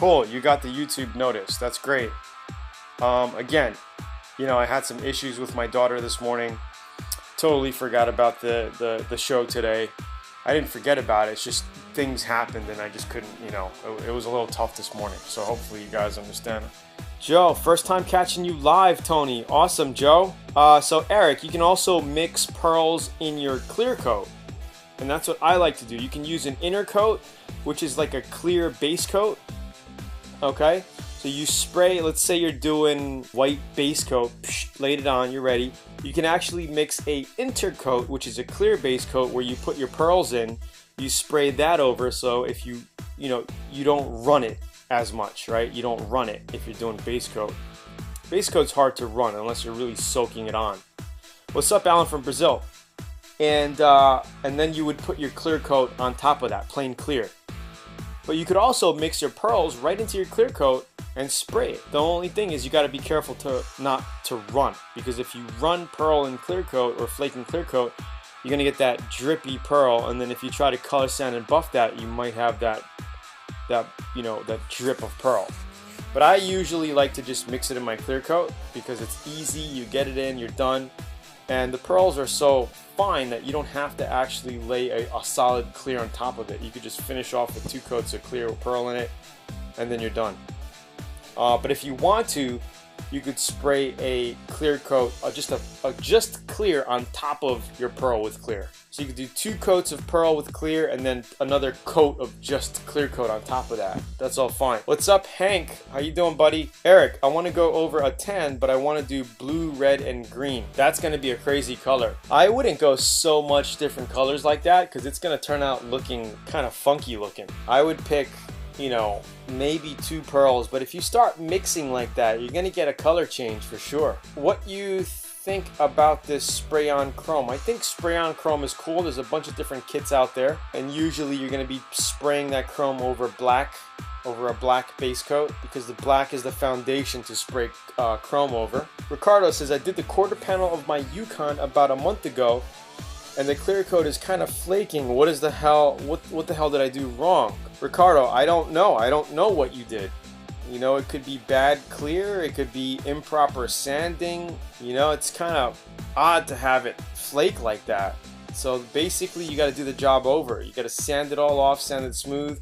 Cool, you got the YouTube notice. That's great. Again, you know, I had some issues with my daughter this morning. Totally forgot about the show today. I didn't forget about it. It's just things happened and I just couldn't, you know, it was a little tough this morning. So hopefully you guys understand. Joe, first time catching you live, Tony. Awesome, Joe. So Eric, you can also mix pearls in your clear coat. And that's what I like to do. You can use an inner coat, which is like a clear base coat. Okay? So you spray, let's say you're doing white base coat, laid it on, you're ready. You can actually mix a intercoat, which is a clear base coat where you put your pearls in. You spray that over, so if you don't run it as much, right? You don't run it if you're doing base coat. Base coat's hard to run unless you're really soaking it on. What's up, Alan from Brazil? And then you would put your clear coat on top of that, plain clear. But you could also mix your pearls right into your clear coat and spray it. The only thing is you got to be careful to not to run, because if you run pearl in clear coat or flake in clear coat, you're gonna get that drippy pearl, and then if you try to color sand and buff that, you might have that drip of pearl. But I usually like to just mix it in my clear coat because it's easy. You get it in, you're done, and the pearls are so fine that you don't have to actually lay a solid clear on top of it. You could just finish off with 2 coats of clear with pearl in it, and then you're done. But if you want to, you could spray a clear coat, just clear on top of your pearl with clear. So you could do 2 coats of pearl with clear and then another coat of just clear coat on top of that. That's all fine. What's up, Hank? How you doing, buddy? Eric, I want to go over a tan, but I want to do blue, red, and green. That's going to be a crazy color. I wouldn't go so much different colors like that because it's going to turn out looking kind of funky looking. I would pick, you know, maybe 2 pearls, but if you start mixing like that, you're gonna get a color change for sure. What you think about this spray-on chrome? I think spray-on chrome is cool. There's a bunch of different kits out there, and usually you're gonna be spraying that chrome over a black base coat, because the black is the foundation to spray chrome over. Ricardo says, I did the quarter panel of my Yukon about a month ago, and the clear coat is kind of flaking. What is the hell? What the hell did I do wrong? Ricardo, I don't know. I don't know what you did. You know, it could be bad clear. It could be improper sanding. You know, it's kind of odd to have it flake like that. So basically, you got to do the job over. You got to sand it all off, sand it smooth,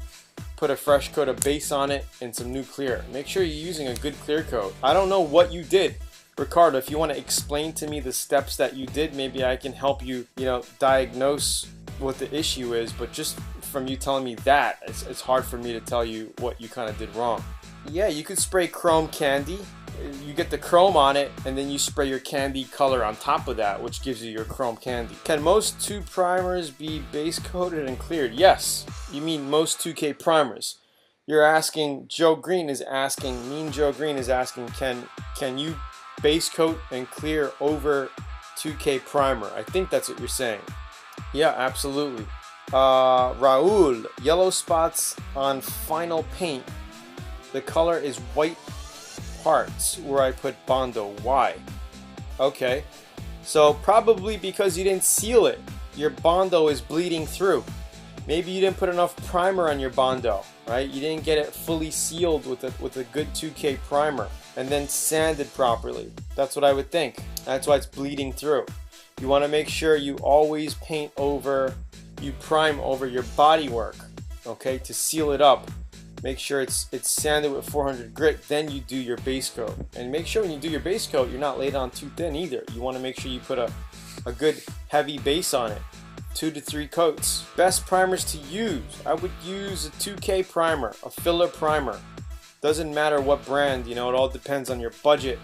put a fresh coat of base on it, and some new clear. Make sure you're using a good clear coat. I don't know what you did. Ricardo, if you want to explain to me the steps that you did, maybe I can help you, diagnose what the issue is. But just from you telling me that, it's hard for me to tell you what you kind of did wrong. Yeah, you could spray chrome candy. You get the chrome on it, and then you spray your candy color on top of that, which gives you your chrome candy. Can most 2 primers be base coated and cleared? Yes. You mean most 2K primers. You're asking, Joe Green is asking, Mean Joe Green is asking, can you base coat and clear over 2K primer? I think that's what you're saying. Yeah, absolutely. Raul, yellow spots on final paint. The color is white parts where I put Bondo. Why? Okay, so probably because you didn't seal it. Your Bondo is bleeding through. Maybe you didn't put enough primer on your Bondo, right? You didn't get it fully sealed with a good 2K primer and then sanded properly. That's what I would think. That's why it's bleeding through. You want to make sure you always paint over, you prime over your body work, okay, to seal it up. Make sure it's sanded with 400 grit, then you do your base coat. And make sure when you do your base coat, you're not laid on too thin either. You want to make sure you put a good heavy base on it. 2 to 3 coats. Best primers to use. I would use a 2K primer, a filler primer. Doesn't matter what brand, it all depends on your budget.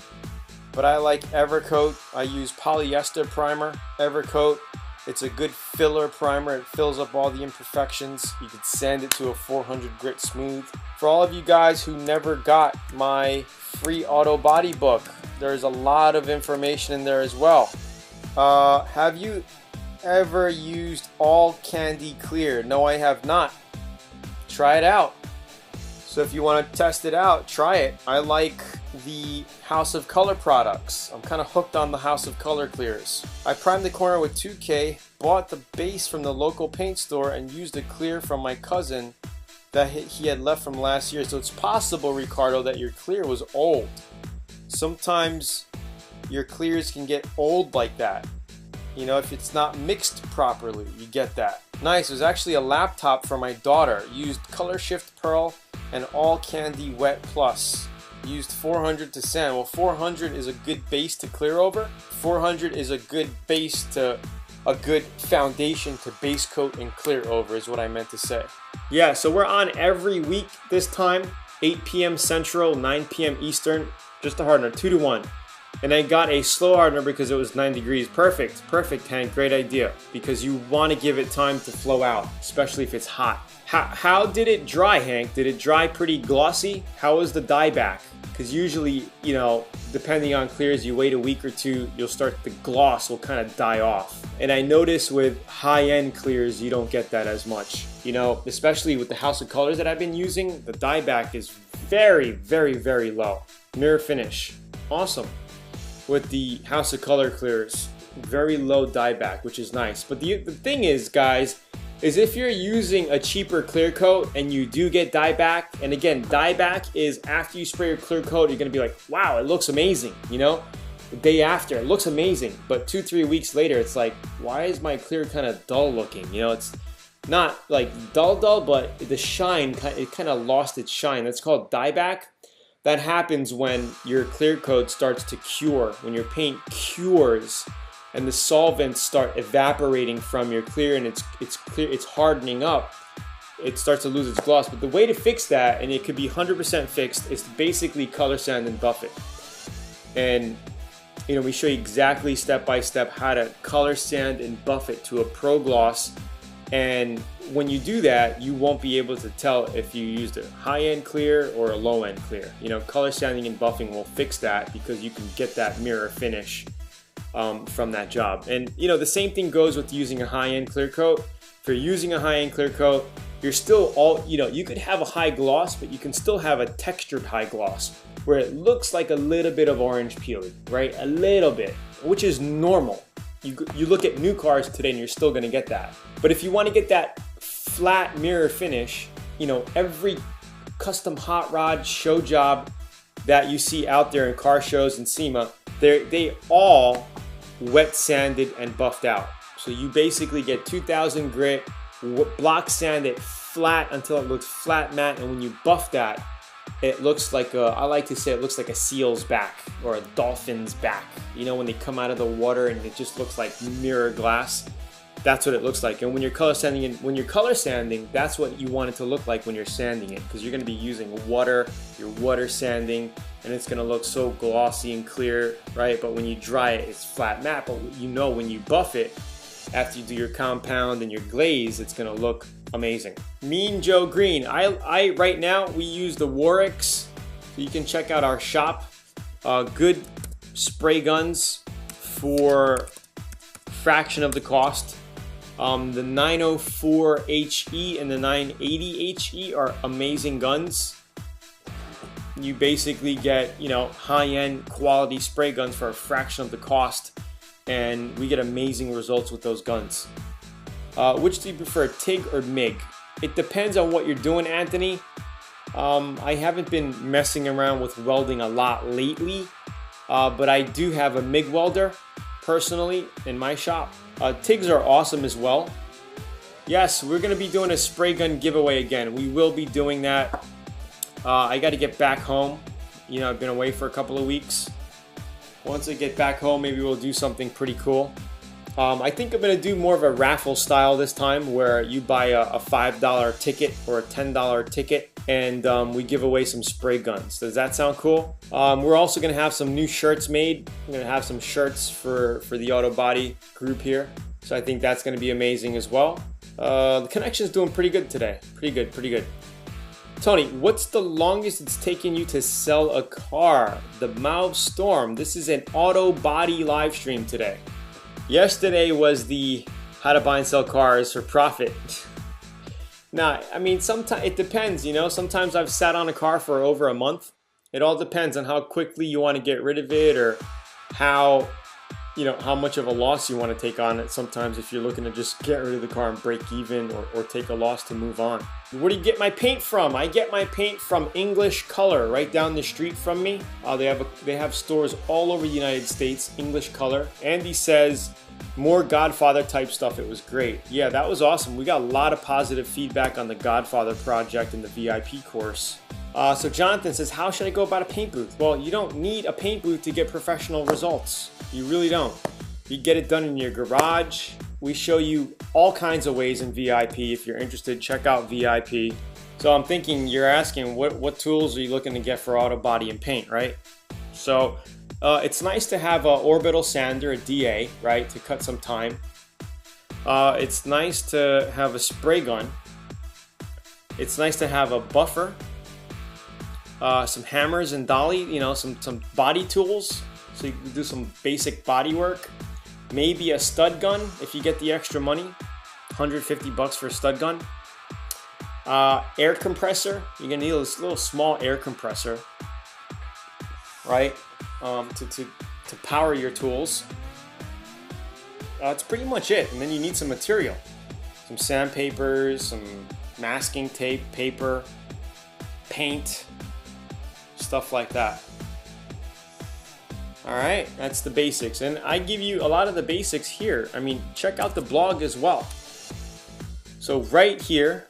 But I like Evercoat. I use polyester primer. Evercoat, it's a good filler primer. It fills up all the imperfections. You could sand it to a 400 grit smooth. For all of you guys who never got my free auto body book, there's a lot of information in there as well. Have you ever used all candy clear? No, I have not. Try it out. So if you want to test it out, try it. I like the House of Color products. I'm kind of hooked on the House of Color clears. I primed the corner with 2K, bought the base from the local paint store, and used a clear from my cousin that he had left from last year. So it's possible, Ricardo, that your clear was old. Sometimes your clears can get old like that. You know, if it's not mixed properly, you get that. Nice. It was actually a laptop for my daughter. Used Color Shift Pearl and All Candy Wet Plus. Used 400 to sand. Well, 400 is a good base to clear over. 400 is a good base to a good foundation to base coat and clear over is what I meant to say. Yeah, so we're on every week this time, 8 p.m. Central, 9 p.m. Eastern. Just a hardener, 2-to-1. And I got a slow hardener because it was 9 degrees. Perfect, perfect, Hank, great idea. Because you want to give it time to flow out, especially if it's hot. How did it dry, Hank? Did it dry pretty glossy? How was the dye back? Because usually, you know, depending on clears, you wait a week or two, you'll start, the gloss will kind of die off. And I notice with high-end clears, you don't get that as much. You know, especially with the House of Colors that I've been using, the dye back is very, very, very low. Mirror finish, awesome. With the House of Color clears, very low dieback, which is nice. But the thing is, guys, is if you're using a cheaper clear coat and you do get dieback, and again, dieback is after you spray your clear coat, you're gonna be like, wow, it looks amazing, you know? The day after, it looks amazing, but 2-3 weeks later, it's like, why is my clear kind of dull looking? You know, it's not like dull, but the shine, it kind of lost its shine. That's called dieback. That happens when your clear coat starts to cure, when your paint cures and the solvents start evaporating from your clear and it's hardening up. It starts to lose its gloss. But the way to fix that, and it could be 100% fixed, is to basically color sand and buff it. And you know, we show you exactly step by step how to color sand and buff it to a pro gloss. And when you do that, you won't be able to tell if you used a high-end clear or a low-end clear. You know, color sanding and buffing will fix that because you can get that mirror finish from that job. And you know, the same thing goes with using a high-end clear coat. If you're using a high-end clear coat, you're still you could have a high gloss, but you can still have a textured high gloss where it looks like a little bit of orange peeling, right? A little bit, which is normal. You look at new cars today and you're still gonna get that. But if you wanna get that flat mirror finish, you know, every custom hot rod show job that you see out there in car shows and SEMA, they all wet sanded and buffed out. So you basically get 2000 grit, block sand it flat until it looks flat matte, and when you buff that, it looks like I like to say it looks like a seal's back or a dolphin's back. You know, when they come out of the water and it just looks like mirror glass. That's what it looks like. And when you're color sanding, that's what you want it to look like when you're sanding it, because you're going to be using water, you're water sanding, and it's going to look so glossy and clear, right? But when you dry it, it's flat matte. But you know, when you buff it, after you do your compound and your glaze, it's going to look amazing. Mean Joe Green. I right now we use the Warwicks, so you can check out our shop. Good spray guns for fraction of the cost. The 904 HE and the 980 HE are amazing guns. You basically get, you know, high-end quality spray guns for a fraction of the cost, and we get amazing results with those guns. Which do you prefer, TIG or MIG? It depends on what you're doing, Anthony. I haven't been messing around with welding a lot lately, but I do have a MIG welder personally in my shop. TIGs are awesome as well. Yes, we're going to be doing a spray gun giveaway again. We will be doing that. I got to get back home. You know, I've been away for a couple of weeks. Once I get back home, maybe we'll do something pretty cool. I think I'm going to do more of a raffle style this time, where you buy a $5 ticket or a $10 ticket, and we give away some spray guns. Does that sound cool? We're also going to have some new shirts made. We're going to have some shirts for the Auto Body group here. So I think that's going to be amazing as well. The connection's doing pretty good today. Pretty good, pretty good. Tony, what's the longest it's taken you to sell a car? The Mauve Storm. This is an Auto Body live stream today. Yesterday was the how to buy and sell cars for profit. Now, I mean, sometimes it depends, you know. Sometimes I've sat on a car for over a month. It all depends on how quickly you want to get rid of it, or how you know, how much of a loss you want to take on it sometimes if you're looking to just get rid of the car and break even, or take a loss to move on. Where do you get my paint from? I get my paint from English Color, right down the street from me. They have stores all over the United States. English Color. Andy says more Godfather type stuff. It was great. Yeah, that was awesome. We got a lot of positive feedback on the Godfather project in the VIP course. So Jonathan says, how should I go about a paint booth? Well, you don't need a paint booth to get professional results. You really don't. You get it done in your garage. We show you all kinds of ways in VIP. If you're interested, check out VIP. So I'm thinking you're asking what tools are you looking to get for auto body and paint, right? So it's nice to have an orbital sander, a DA, right, to cut some time. It's nice to have a spray gun. It's nice to have a buffer, some hammers and dolly, you know, some body tools, so you can do some basic body work. Maybe a stud gun if you get the extra money, 150 bucks for a stud gun. Air compressor, you're gonna need a little small air compressor, right, to power your tools. That's pretty much it. And then you need some material, some sandpapers, some masking tape, paper, paint, stuff like that. All right, that's the basics, and I give you a lot of the basics here. I mean, check out the blog as well. So right here,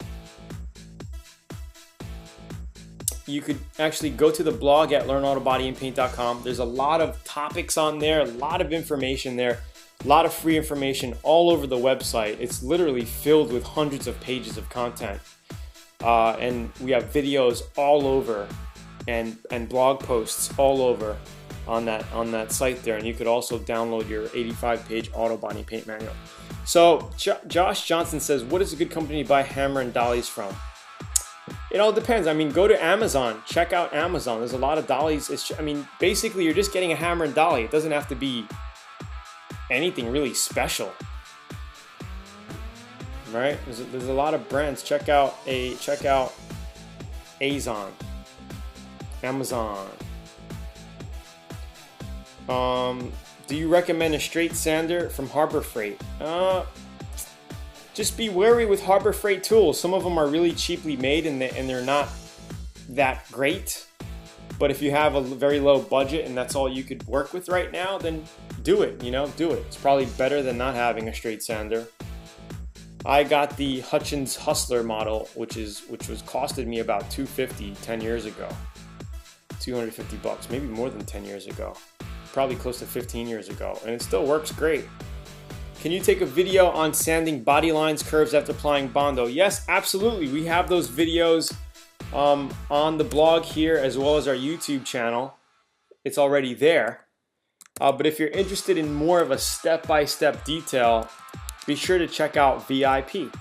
you could actually go to the blog at learnautobodyandpaint.com. There's a lot of topics on there, a lot of information there, a lot of free information all over the website. It's literally filled with hundreds of pages of content, and we have videos all over, and blog posts all over on that site there. And you could also download your 85-page auto body paint manual. So Josh Johnson says, what is a good company to buy hammer and dollies from? It all depends. I mean, go to Amazon, check out Amazon. There's a lot of dollies. I mean, basically you're just getting a hammer and dolly. It doesn't have to be anything really special, right? There's a lot of brands. Check out Azon, Amazon. Do you recommend a straight sander from Harbor Freight? Just be wary with Harbor Freight tools. Some of them are really cheaply made, and they're not that great. But if you have a very low budget and that's all you could work with right now, then do it. You know, do it. It's probably better than not having a straight sander. I got the Hutchins Hustler model, which was costed me about $250 10 years ago. 250 bucks, maybe more than 10 years ago. Probably close to 15 years ago, and it still works great. Can you take a video on sanding body lines, curves after applying Bondo? Yes, absolutely. We have those videos on the blog here as well as our YouTube channel. It's already there. But if you're interested in more of a step-by-step detail, be sure to check out VIP.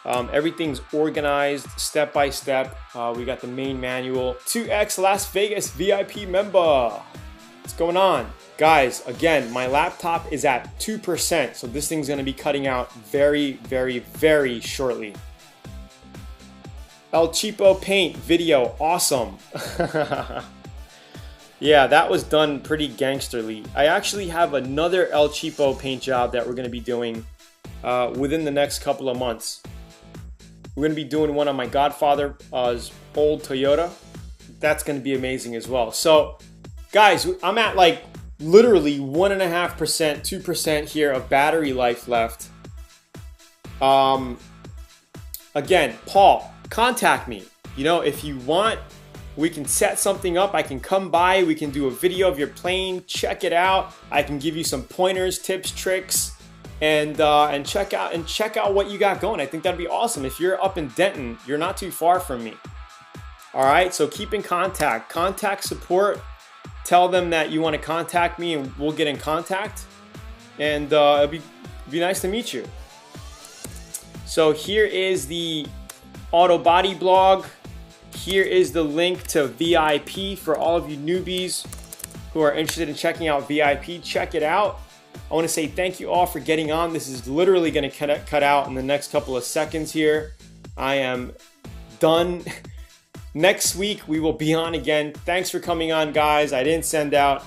Everything's organized step by step. We got the main manual. 2X Las Vegas VIP member. What's going on? Guys, again, my laptop is at 2%, so this thing's gonna be cutting out very, very, very shortly. El Cheapo paint video, awesome. Yeah, that was done pretty gangsterly. I actually have another El Cheapo paint job that we're gonna be doing within the next couple of months. We're gonna be doing one on my Godfather's old Toyota. That's gonna be amazing as well. So, guys, I'm at like literally 1.5%, 2% here of battery life left. Again, Paul, contact me. You know, if you want, we can set something up. I can come by. We can do a video of your plane. Check it out. I can give you some pointers, tips, tricks, and check out what you got going. I think that'd be awesome. If you're up in Denton, you're not too far from me. All right, so keep in contact. Contact support. Tell them that you want to contact me, and we'll get in contact. And it'll be nice to meet you. So here is the Auto Body blog. Here is the link to VIP for all of you newbies who are interested in checking out VIP. Check it out. I want to say thank you all for getting on. This is literally going to cut out in the next couple of seconds here. I am done. Next week, we will be on again. Thanks for coming on, guys. I didn't send out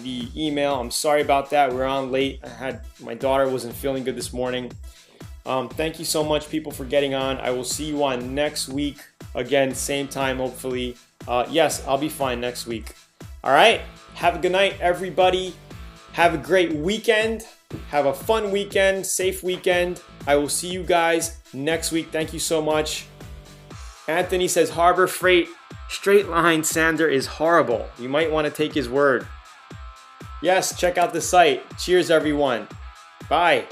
the email. I'm sorry about that. We're on late. My daughter wasn't feeling good this morning. Thank you so much, people, for getting on. I will see you on next week. Again, same time, hopefully. Yes, I'll be fine next week. All right. Have a good night, everybody. Have a great weekend. Have a fun weekend, safe weekend. I will see you guys next week. Thank you so much. Anthony says Harbor Freight straight line sander is horrible. You might want to take his word. Yes, check out the site. Cheers, everyone. Bye.